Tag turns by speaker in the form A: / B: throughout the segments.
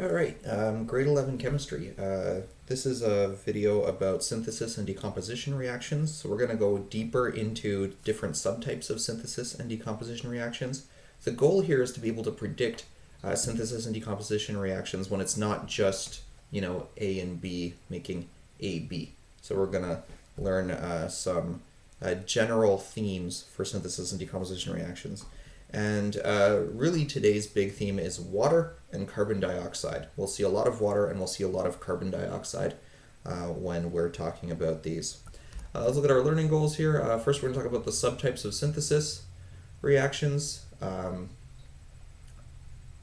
A: Alright, grade 11 chemistry. This is a video about synthesis and decomposition reactions. So we're going to go deeper into different subtypes of synthesis and decomposition reactions. The goal here is to be able to predict synthesis and decomposition reactions when it's not just, A and B making AB. So we're going to learn some general themes for synthesis and decomposition reactions. And really today's big theme is water and carbon dioxide. We'll see a lot of water and we'll see a lot of carbon dioxide when we're talking about these. Let's look at our learning goals here. First we're going to talk about the subtypes of synthesis reactions. Then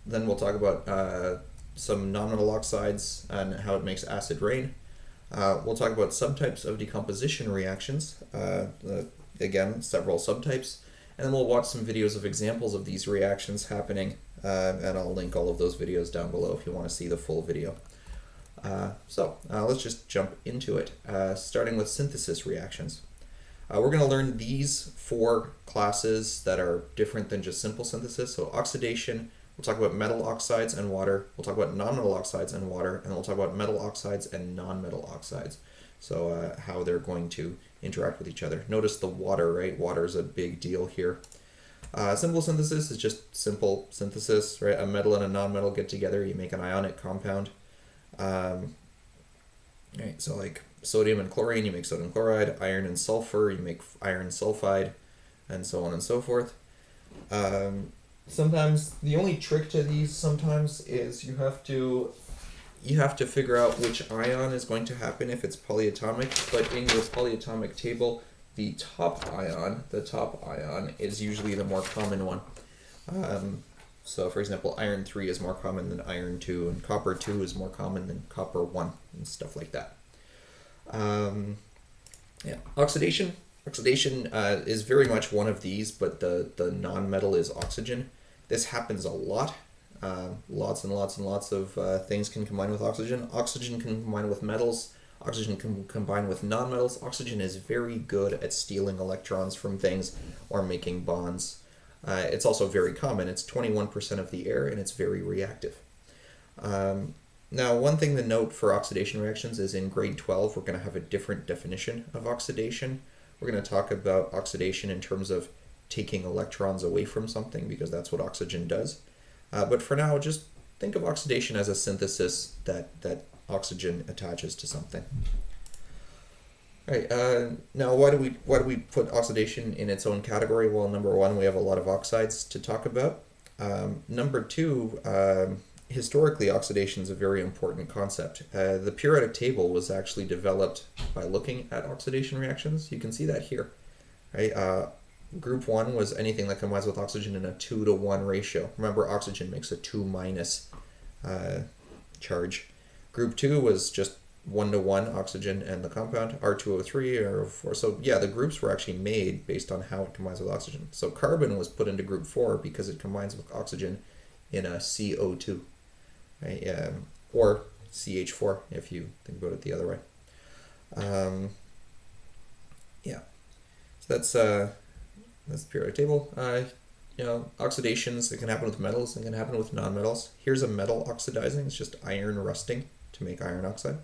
A: we'll talk about some nonmetal oxides and how it makes acid rain. We'll talk about subtypes of decomposition reactions. Again, several subtypes. And then we'll watch some videos of examples of these reactions happening, and I'll link all of those videos down below if you want to see the full video. Let's just jump into it, starting with synthesis reactions. We're going to learn these four classes that are different than just simple synthesis. So oxidation, we'll talk about metal oxides and water, we'll talk about nonmetal oxides and water, and we'll talk about metal oxides and nonmetal oxides. So how they're going to interact with each other. Notice the water, right? Water is a big deal here. Simple synthesis is just simple synthesis, right? A metal and a nonmetal get together, you make an ionic compound. Right, so like sodium and chlorine, you make sodium chloride, iron and sulfur, you make iron sulfide, and so on and so forth. Sometimes the only trick to these sometimes is you have to figure out which ion is going to happen if it's polyatomic, but in your polyatomic table, the top ion is usually the more common one. So for example, iron 3 is more common than iron 2, and copper 2 is more common than copper 1, and stuff like that. Oxidation. Oxidation is very much one of these, but the non-metal is oxygen. This happens a lot. Lots and lots and lots of things can combine with oxygen. Oxygen can combine with metals. Oxygen can combine with nonmetals. Oxygen is very good at stealing electrons from things or making bonds. It's also very common. It's 21% of the air and it's very reactive. Now, one thing to note for oxidation reactions is in grade 12, we're going to have a different definition of oxidation. We're going to talk about oxidation in terms of taking electrons away from something because that's what oxygen does. But for now, just think of oxidation as a synthesis that oxygen attaches to something. All right. Now, why do we put oxidation in its own category? Well, number one, we have a lot of oxides to talk about. Number two, historically, oxidation is a very important concept. The periodic table was actually developed by looking at oxidation reactions. You can see that here, right? Group 1 was anything that combines with oxygen in a 2-to-1 ratio. Remember, oxygen makes a 2- charge. Group 2 was just 1-to-1 oxygen and the compound, R2O3 or 4. So yeah, the groups were actually made based on how it combines with oxygen. So carbon was put into group 4 because it combines with oxygen in a CO2, right? Or CH4 if you think about it the other way. So that's the periodic table. Oxidations, it can happen with metals, it can happen with nonmetals. Here's a metal oxidizing, it's just iron rusting to make iron oxide.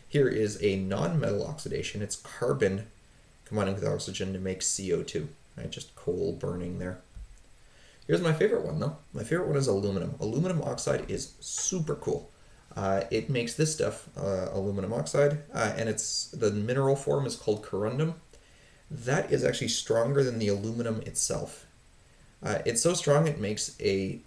A: Here is a non-metal oxidation, it's carbon combining with oxygen to make CO2, right? Just coal burning there. Here's my favorite one though. My favorite one is aluminum. Aluminum oxide is super cool. It makes this stuff, aluminum oxide, and the mineral form is called corundum. That is actually stronger than the aluminum itself. It's so strong it makes a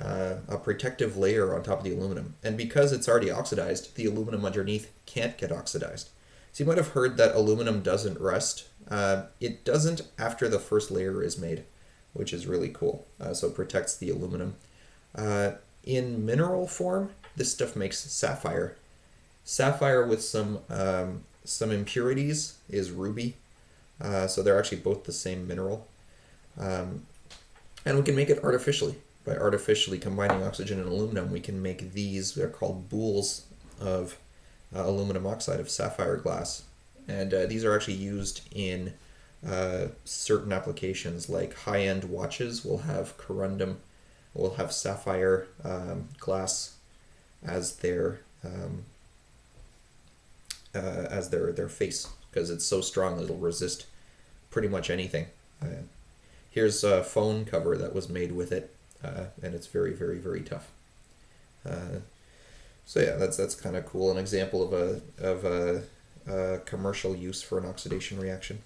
A: protective layer on top of the aluminum. And because it's already oxidized, the aluminum underneath can't get oxidized. So you might have heard that aluminum doesn't rust. It doesn't after the first layer is made, which is really cool. So it protects the aluminum. In mineral form, this stuff makes sapphire. Sapphire with some impurities is ruby. So they're actually both the same mineral. And we can make it artificially. By artificially combining oxygen and aluminum, we can make these, they're called boules of aluminum oxide, of sapphire glass. And these are actually used in certain applications, like high-end watches will have corundum, will have sapphire glass as their face, because it's so strong that it'll resist pretty much anything. Here's a phone cover that was made with it, and it's very, very, very tough. So yeah, that's kind of cool. An example of a commercial use for an oxidation reaction.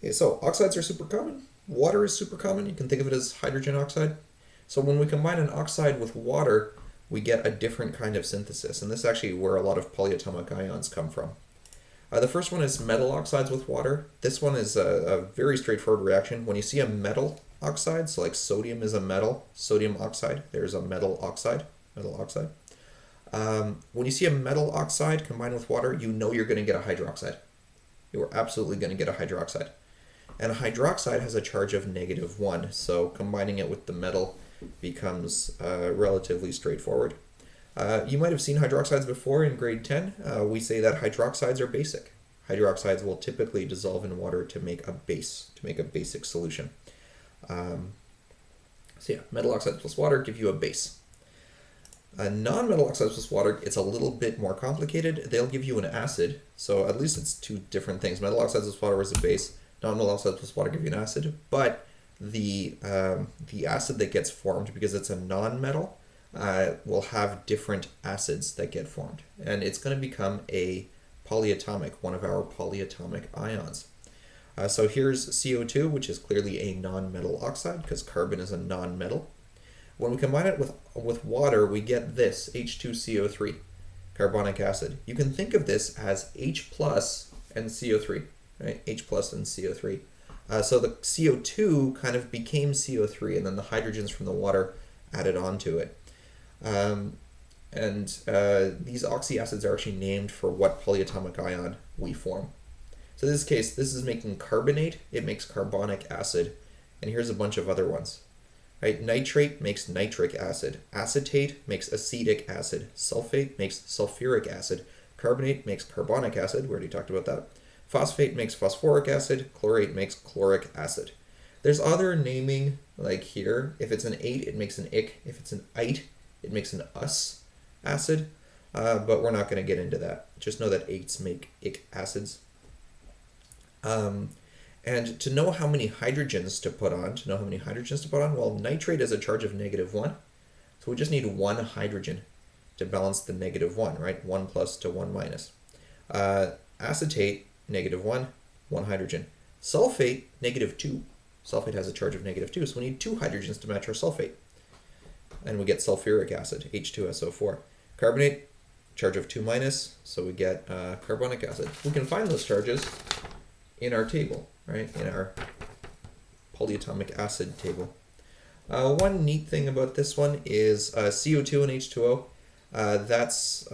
A: Okay, so oxides are super common. Water is super common. You can think of it as hydrogen oxide. So when we combine an oxide with water, we get a different kind of synthesis, and this is actually where a lot of polyatomic ions come from. The first one is metal oxides with water. This one is a very straightforward reaction. When you see a metal oxide, so like sodium is a metal, sodium oxide, there's a metal oxide. When you see a metal oxide combined with water, you know you're going to get a hydroxide. You are absolutely going to get a hydroxide. And a hydroxide has a charge of -1, so combining it with the metal becomes relatively straightforward. You might have seen hydroxides before in grade 10. We say that hydroxides are basic. Hydroxides will typically dissolve in water to make a base, to make a basic solution. So yeah, metal oxides plus water give you a base. Non-metal oxides plus water, it's a little bit more complicated. They'll give you an acid, so at least it's two different things. Metal oxides plus water is a base. Non-metal oxides plus water give you an acid, but the acid that gets formed, because it's a non-metal, will have different acids that get formed, and it's going to become a polyatomic, one of our polyatomic ions. So here's CO2, which is clearly a non-metal oxide because carbon is a non-metal. When we combine it with water, we get this, H2CO3, carbonic acid. You can think of this as H plus and CO3, right? H plus and CO3. So the CO2 kind of became CO3, and then the hydrogens from the water added onto it. These oxyacids are actually named for what polyatomic ion we form. So in this case, this is making carbonate. It makes carbonic acid. And here's a bunch of other ones. Right? Nitrate makes nitric acid. Acetate makes acetic acid. Sulfate makes sulfuric acid. Carbonate makes carbonic acid. We already talked about that. Phosphate makes phosphoric acid. Chlorate makes chloric acid. There's other naming, like here. If it's an 8, it makes an ic. If it's an ite, it makes an us acid. But we're not going to get into that. Just know that 8s make ic acids. And to know how many hydrogens to put on, well, nitrate has a charge of -1. So we just need one hydrogen to balance the -1, right? 1 plus to 1 minus. Acetate, -1, one hydrogen. Sulfate, -2. Sulfate has a charge of -2, so we need 2 hydrogens to match our sulfate. And we get sulfuric acid, H2SO4. Carbonate, charge of 2 minus, so we get carbonic acid. We can find those charges in our table, right? In our polyatomic acid table. One neat thing about this one is CO2 and H2O. That's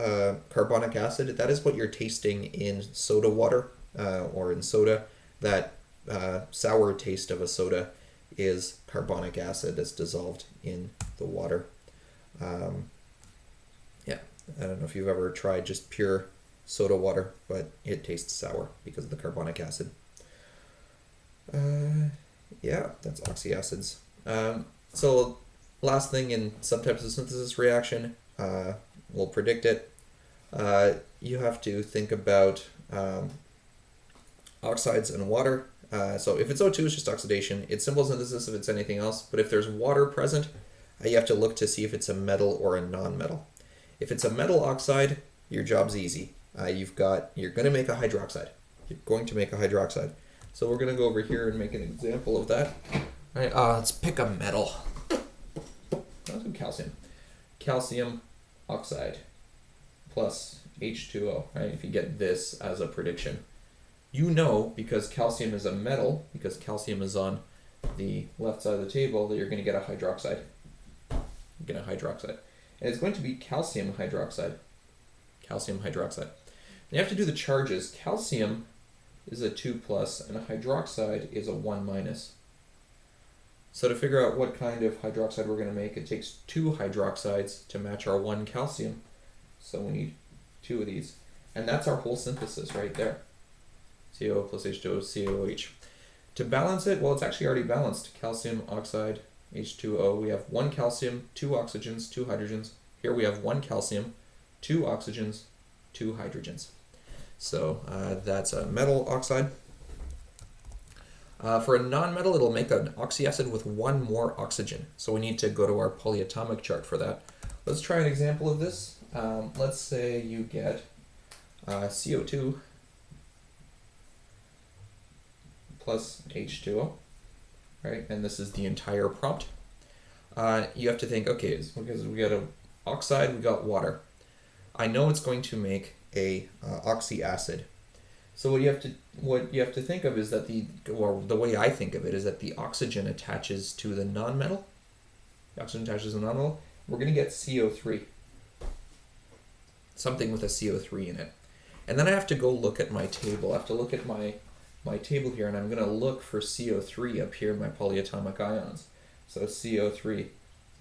A: carbonic acid. That is what you're tasting in soda water or in soda. That sour taste of a soda is carbonic acid that's dissolved in the water. Yeah, I don't know if you've ever tried just pure soda water, but it tastes sour because of the carbonic acid. Yeah, that's oxyacids. So last thing in some types of synthesis reaction, we'll predict it. You have to think about oxides and water. So if it's O2, it's just oxidation. It's simple synthesis if it's anything else, but if there's water present, you have to look to see if it's a metal or a non-metal. If it's a metal oxide, your job's easy. You're going to make a hydroxide. You're going to make a hydroxide. So we're going to go over here and make an example of that. All right, let's pick a metal. Let's do calcium. Calcium oxide plus H2O, right? If you get this as a prediction. You know, because calcium is a metal, because calcium is on the left side of the table, that you're going to get a hydroxide. You're going to hydroxide. And it's going to be calcium hydroxide. Calcium hydroxide. And you have to do the charges. Calcium is a 2 plus, and a hydroxide is a 1 minus. So to figure out what kind of hydroxide we're going to make, it takes 2 hydroxides to match our 1 calcium. So we need 2 of these. And that's our whole synthesis right there. CO plus H2O, COH. To balance it, well, it's actually already balanced. Calcium oxide, H2O. We have 1 calcium, 2 oxygens, 2 hydrogens. Here we have 1 calcium, 2 oxygens, 2 hydrogens. So that's a metal oxide. For a nonmetal, it'll make an oxyacid with 1 more oxygen. So we need to go to our polyatomic chart for that. Let's try an example of this. Let's say you get CO2 plus H2O, right? And this is the entire prompt. You have to think, okay, because we got an oxide, we got water. I know it's going to make a oxyacid. So what you have to think of is that the way I think of it is that the oxygen attaches to the nonmetal. The oxygen attaches to the nonmetal. We're going to get CO3. Something with a CO3 in it. And then I have to go look at my table. I have to look at my table here, and I'm going to look for CO3 up here in my polyatomic ions. So CO3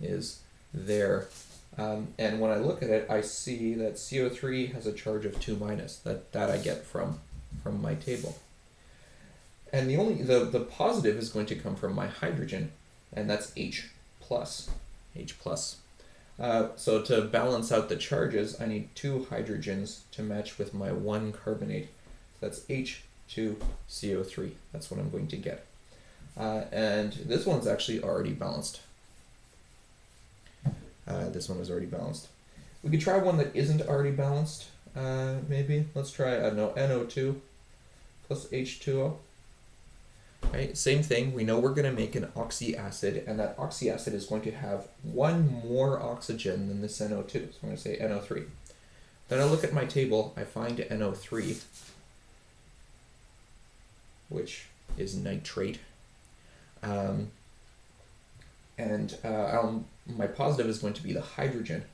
A: is there. And when I look at it, I see that CO3 has a charge of 2 minus. That I get from my table. And the positive is going to come from my hydrogen, and that's H plus. H plus. So to balance out the charges, I need 2 hydrogens to match with my 1 carbonate. So that's H2CO3. That's what I'm going to get. And this one's actually already balanced. This one is already balanced. We could try one that isn't already balanced, maybe. Let's try, NO2 plus H2O. Right, same thing. We know we're going to make an oxyacid, and that oxyacid is going to have 1 more oxygen than this NO2. So I'm going to say NO3. Then I look at my table, I find NO3, which is nitrate. My positive is going to be the hydrogen,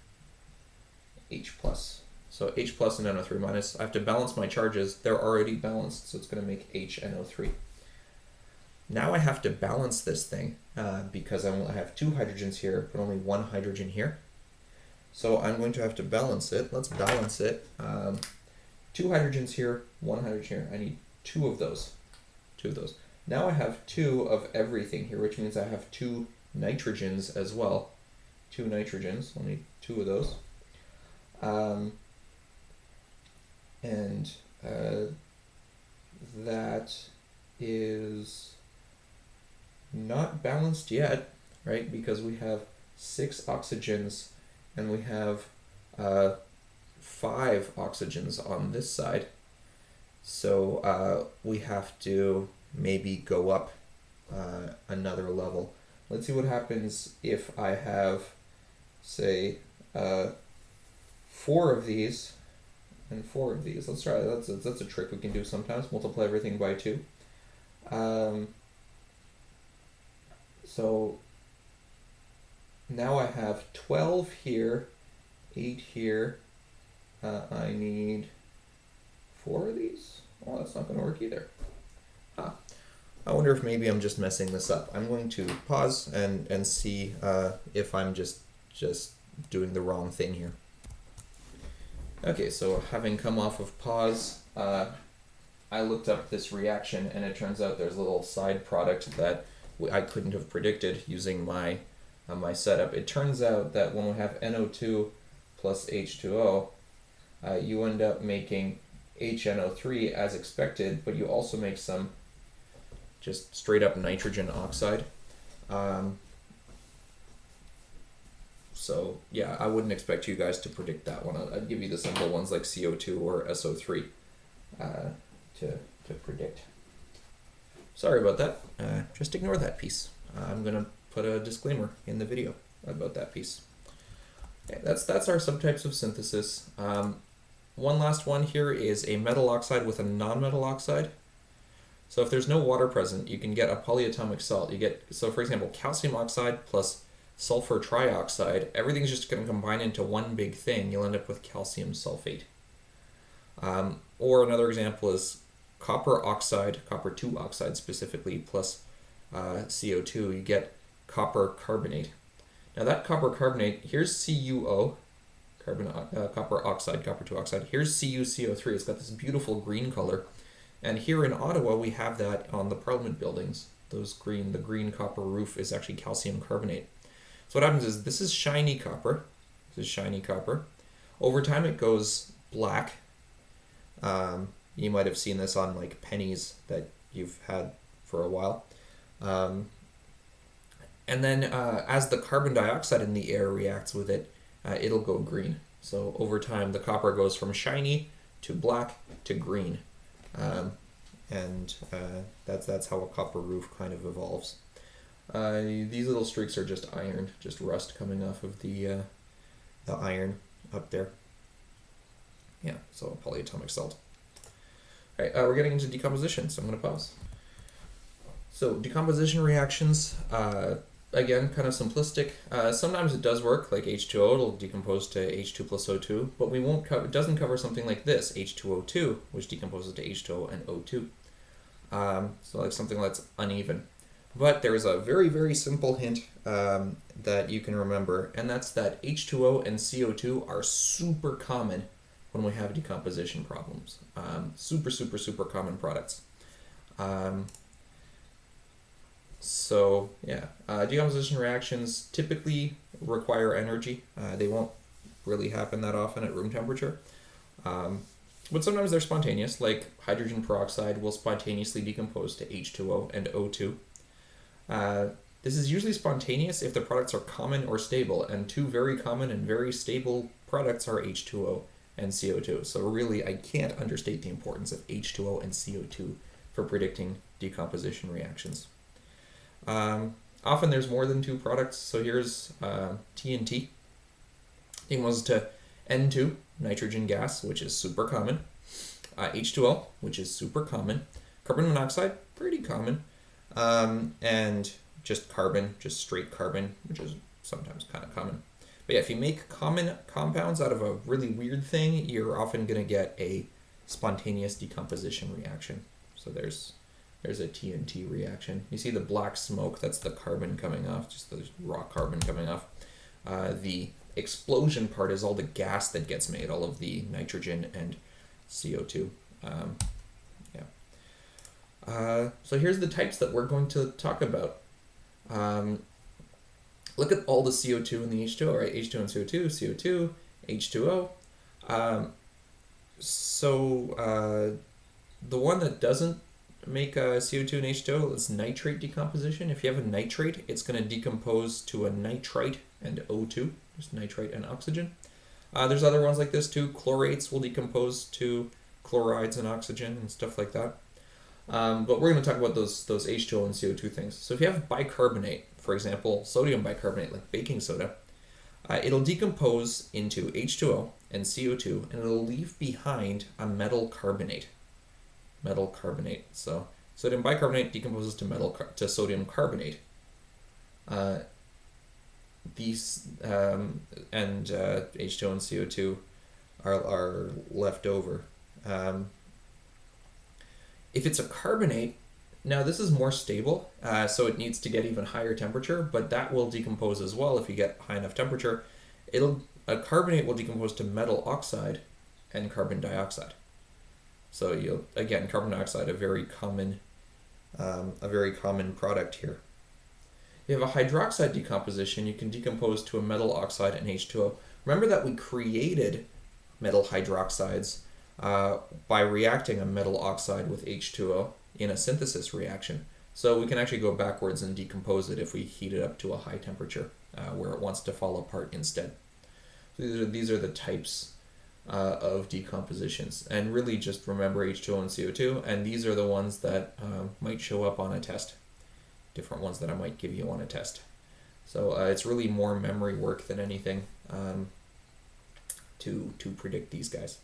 A: H plus. So H plus and NO3 minus. I have to balance my charges. They're already balanced, so it's going to make HNO3. Now I have to balance this thing because I have 2 hydrogens here, but only 1 hydrogen here. So I'm going to have to balance it. Let's balance it. 2 hydrogens here, 1 hydrogen here. I need 2 of those. 2 of those. Now I have 2 of everything here, which means I have 2 nitrogens as well. 2 nitrogens. I'll need 2 of those. That is not balanced yet, right? Because we have 6 oxygens and we have 5 oxygens on this side. So we have to maybe go up another level. Let's see what happens if I have, say, 4 of these and 4 of these. Let's try that. That's a trick we can do sometimes. Multiply everything by 2. So now I have 12 here, 8 here. I need 4 of these. Oh, that's not going to work either. I wonder if maybe I'm just messing this up. I'm going to pause and see if I'm just doing the wrong thing here. Okay, so having come off of pause, I looked up this reaction, and it turns out there's a little side product that I couldn't have predicted using my setup. It turns out that when we have NO2 plus H2O, you end up making HNO3 as expected, but you also make some just straight up nitrogen oxide. So yeah, I wouldn't expect you guys to predict that one. I'd give you the simple ones like CO2 or SO3 to predict. Sorry about that. Just ignore that piece. I'm gonna put a disclaimer in the video about that piece. Okay, that's our subtypes of synthesis. One last one here is a metal oxide with a non-metal oxide. So if there's no water present, you can get a polyatomic salt. So for example, calcium oxide plus sulfur trioxide, everything's just going to combine into one big thing. You'll end up with calcium sulfate. Or another example is copper oxide, copper 2 oxide specifically, plus CO2, you get copper carbonate. Now that copper carbonate, here's CuO, copper oxide, copper 2 oxide. Here's CuCO3, it's got this beautiful green color. And here in Ottawa, we have that on the Parliament buildings. The green copper roof is actually calcium carbonate. So what happens is this is shiny copper, This is shiny copper. Over time it goes black. You might have seen this on like pennies that you've had for a while. And then as the carbon dioxide in the air reacts with it, it'll go green. So over time the copper goes from shiny to black to green. And that's how a copper roof kind of evolves. These little streaks are just iron, just rust coming off of the iron up there. Yeah, so polyatomic salt. All right, we're getting into decomposition, so I'm going to pause. So decomposition reactions, again, kind of simplistic. Sometimes it does work, like H2O, it'll decompose to H2 plus O2, but we won't cover, it doesn't cover something like this, H2O2, which decomposes to H2O and O2. So like something that's uneven. But there's a very, very simple hint that you can remember, and that's that H2O and CO2 are super common when we have decomposition problems. Super, super, super common products. So yeah, decomposition reactions typically require energy. They won't really happen that often at room temperature. But sometimes they're spontaneous, like hydrogen peroxide will spontaneously decompose to H2O and O2. This is usually spontaneous if the products are common or stable, and two very common and very stable products are H2O and CO2. So really, I can't understate the importance of H2O and CO2 for predicting decomposition reactions. Often there's more than two products, so here's TNT. It goes to N2, nitrogen gas, which is super common, H2O, which is super common, carbon monoxide, pretty common, and just carbon, just straight carbon, which is sometimes kind of common. But yeah, if you make common compounds out of a really weird thing, you're often going to get a spontaneous decomposition reaction. So there's a TNT reaction. You see the black smoke, that's the carbon coming off, just the raw carbon coming off. The explosion part is all the gas that gets made, all of the nitrogen and CO2. So here's the types that we're going to talk about. Look at all the CO2 in the H2O, right? H2 and CO2, CO2, H2O. The one that doesn't make CO2 and H2O is nitrate decomposition. If you have a nitrate, it's going to decompose to a nitrite and O2, just nitrite and oxygen. There's other ones like this too. Chlorates will decompose to chlorides and oxygen and stuff like that. But we're going to talk about those H2O and CO2 things. So if you have bicarbonate, for example, sodium bicarbonate, like baking soda, it'll decompose into H2O and CO2, and it'll leave behind a metal carbonate. Metal carbonate. So sodium bicarbonate decomposes to sodium carbonate. These and H2O and CO2 are left over. If it's a carbonate, now this is more stable, so it needs to get even higher temperature, but that will decompose as well if you get high enough temperature. A carbonate will decompose to metal oxide and carbon dioxide. So again, carbon dioxide, a very common product here. If you have a hydroxide decomposition, you can decompose to a metal oxide and H2O. Remember that we created metal hydroxides by reacting a metal oxide with H2O in a synthesis reaction. So we can actually go backwards and decompose it if we heat it up to a high temperature where it wants to fall apart instead. So these are the types of decompositions. And really just remember H2O and CO2, and these are the ones that might show up on a test. Different ones that I might give you on a test. So it's really more memory work than anything to predict these guys.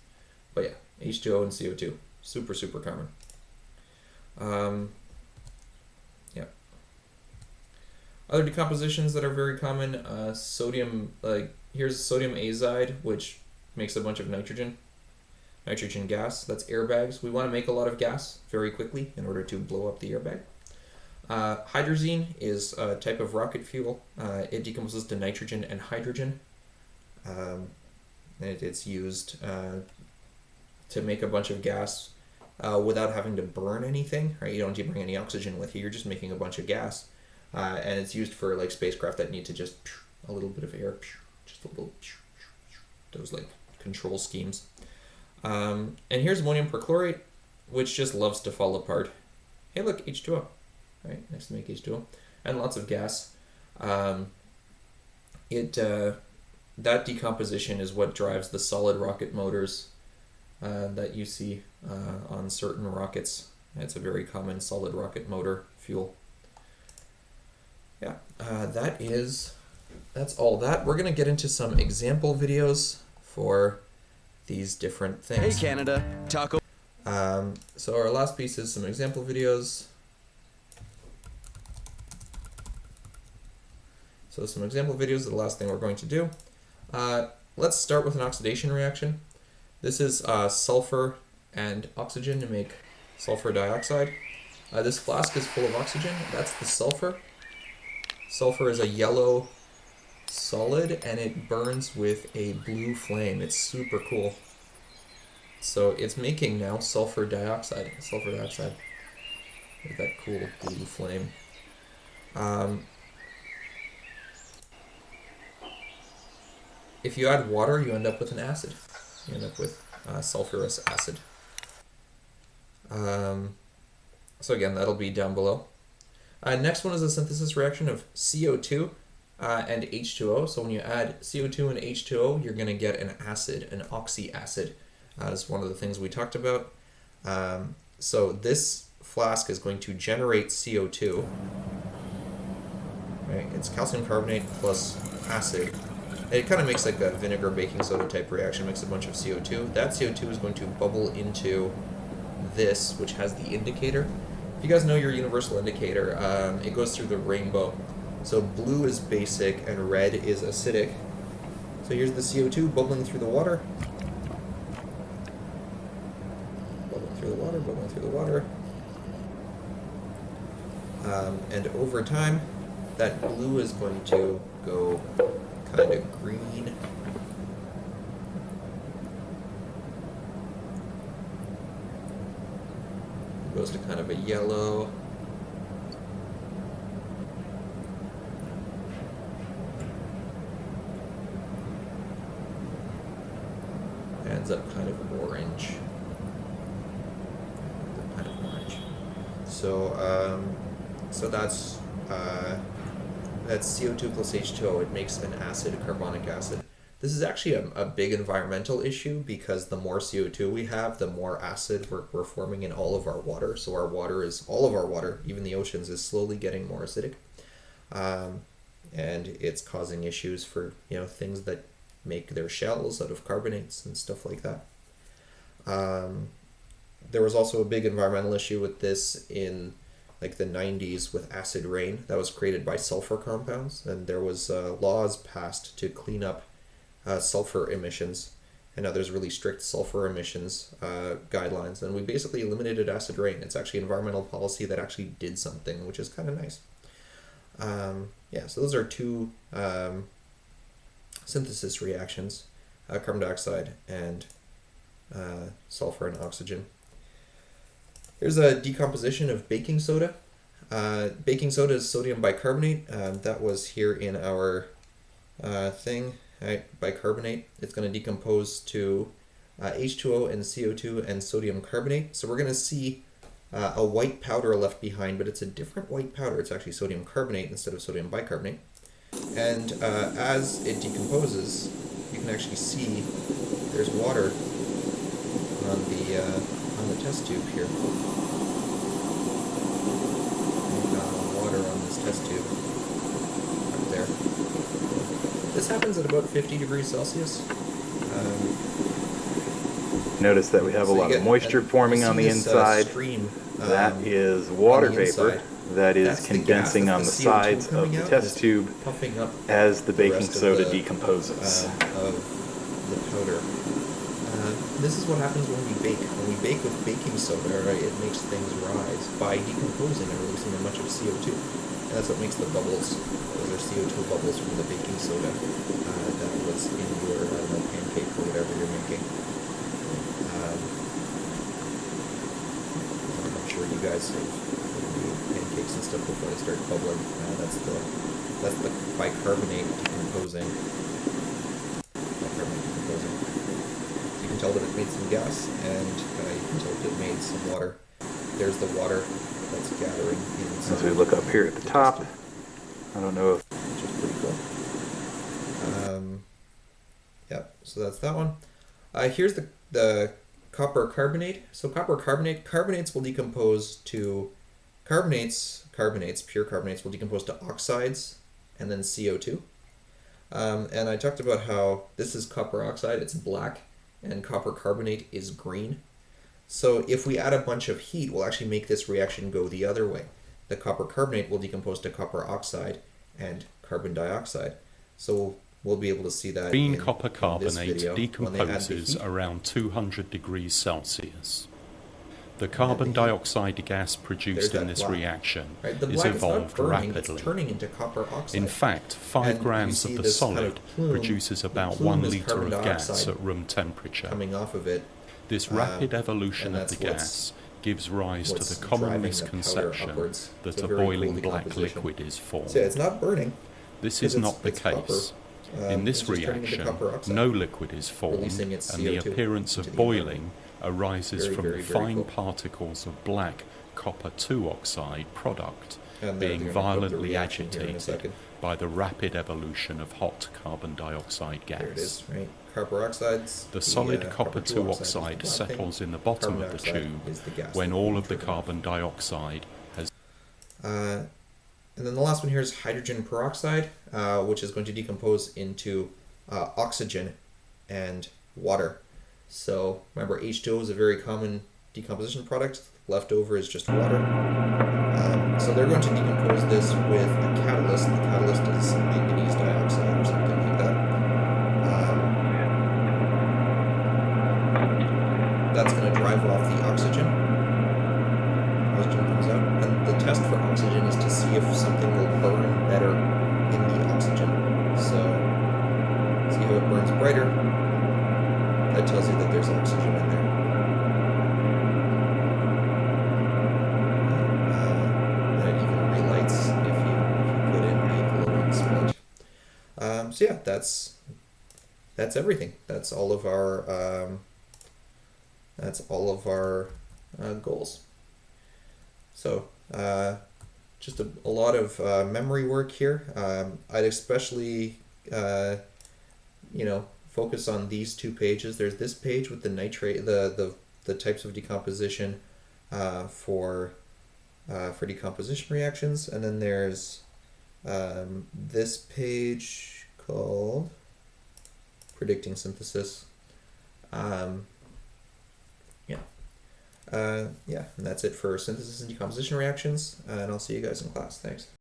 A: But yeah, H2O and CO2, super, super common. Yeah. Other decompositions that are very common, sodium, here's sodium azide, which makes a bunch of nitrogen gas. That's airbags. We want to make a lot of gas very quickly in order to blow up the airbag. Hydrazine is a type of rocket fuel. It decomposes to nitrogen and hydrogen. It's used to make a bunch of gas without having to burn anything, right? You don't need to bring any oxygen with you. You're just making a bunch of gas. And it's used for like spacecraft that need to just a little bit of air, just a little, those like control schemes. And here's ammonium perchlorate, which just loves to fall apart. Hey, look, H2O, right? Nice to make H2O, and lots of gas. That decomposition is what drives the solid rocket motors that you see on certain rockets. It's a very common solid rocket motor fuel. Yeah, that's all that. We're gonna get into some example videos for these different things.
B: Hey Canada, taco.
A: So our last piece is some example videos. So some example videos are the last thing we're going to do. Let's start with an oxidation reaction. This is sulfur and oxygen to make sulfur dioxide. This flask is full of oxygen. That's the sulfur. Sulfur is a yellow solid and it burns with a blue flame. It's super cool. So it's making now sulfur dioxide. With that cool blue flame. If you add water, you end up with an acid. You end up with sulfurous acid. So again, that'll be down below. Next one is a synthesis reaction of CO2 and H2O. So when you add CO2 and H2O, you're going to get an acid, an oxyacid. That's one of the things we talked about. So this flask is going to generate CO2. Right? It's calcium carbonate plus acid. It kind of makes like a vinegar baking soda type reaction, makes a bunch of CO2. That CO2 is going to bubble into this, which has the indicator. If you guys know your universal indicator, it goes through the rainbow. So blue is basic and red is acidic. So here's the CO2 bubbling through the water. Bubbling through the water. And over time, that blue is going to go kind of green. It goes to kind of a yellow. Ends up kind of orange. So that's CO2 plus H2O. It makes an acid, carbonic acid. This is actually a big environmental issue because the more CO2 we have, the more acid we're forming in all of our water. So all of our water, even the oceans, is slowly getting more acidic. And it's causing issues for things that make their shells out of carbonates and stuff like that. There was also a big environmental issue with this in like the 90s with acid rain that was created by sulfur compounds, and there was laws passed to clean up sulfur emissions, and now there's really strict sulfur emissions guidelines, and we basically eliminated acid rain. It's actually environmental policy that actually did something, which is kind of nice. So those are two synthesis reactions, carbon dioxide and sulfur and oxygen. Here's a decomposition of baking soda. Baking soda is sodium bicarbonate. That was here in our thing, right? Bicarbonate. It's going to decompose to H2O and CO2 and sodium carbonate. So we're going to see a white powder left behind, but it's a different white powder. It's actually sodium carbonate instead of sodium bicarbonate. And as it decomposes, you can actually see there's water on the test tube here. Water on this test tube right there. This happens at about 50 degrees Celsius.
B: Notice that we have a lot of moisture forming on the inside. That is water vapor that is condensing on the sides of the test tube as the baking soda decomposes.
A: Of the powder. This is what happens when we bake. When we bake with baking soda, right, it makes things rise by decomposing and releasing a bunch of CO2. And that's what makes the bubbles. Those are CO2 bubbles from the baking soda that was in your pancake or whatever you're making. I'm sure you guys have pancakes and stuff before they start bubbling. That's the bicarbonate decomposing. can tell that it made some gas, and you can tell that it made some water. There's the water that's gathering in.
B: As we look up here at the top, I don't know if...
A: Which is pretty cool. Yeah, so that's that one. Here's the copper carbonate. So carbonates will decompose to pure carbonates will decompose to oxides and then CO2. And I talked about how this is copper oxide, it's black, and copper carbonate is green. So if we add a bunch of heat, we'll actually make this reaction go the other way. The copper carbonate will decompose to copper oxide and carbon dioxide. So we'll be able to see that
C: green
A: in
C: copper carbonate
A: video,
C: decomposes around 200 degrees Celsius. The carbon dioxide gas produced in this reaction is evolved rapidly.
A: It's turning into copper oxide.
C: In fact, 5 grams of the solid produces about 1 liter of gas at room temperature.
A: Coming off of it.
C: This rapid evolution of the gas gives rise to the common misconception that a boiling black liquid is formed.
A: So it's not burning.
C: This is not the case. In this reaction, no liquid is formed, and the appearance of boiling arises from the fine particles of black copper 2 oxide product being violently agitated by the rapid evolution of hot carbon dioxide gas.
A: There it is, right? Copper oxides.
C: The solid copper 2 oxide settles in the bottom of the tube when all of the carbon dioxide has...
A: and then the last one here is hydrogen peroxide, which is going to decompose into oxygen and water. So remember, H2O is a very common decomposition product. Leftover is just water. So they're going to decompose this with a catalyst. The catalyst is manganese dioxide or something like that. That's going to drive off the oxygen. Oxygen comes out. And the test for oxygen is to see if something will burn better in the oxygen. So see how it burns brighter. That tells you that there's oxygen in there. And it even relights if you put in a glowing smudge. So yeah, that's everything. That's all of our goals. So just a lot of memory work here. I'd especially focus on these 2 pages. There's this page with the nitrate, the types of decomposition for decomposition reactions, and then there's this page called predicting synthesis. And that's it for synthesis and decomposition reactions, and I'll see you guys in class. Thanks.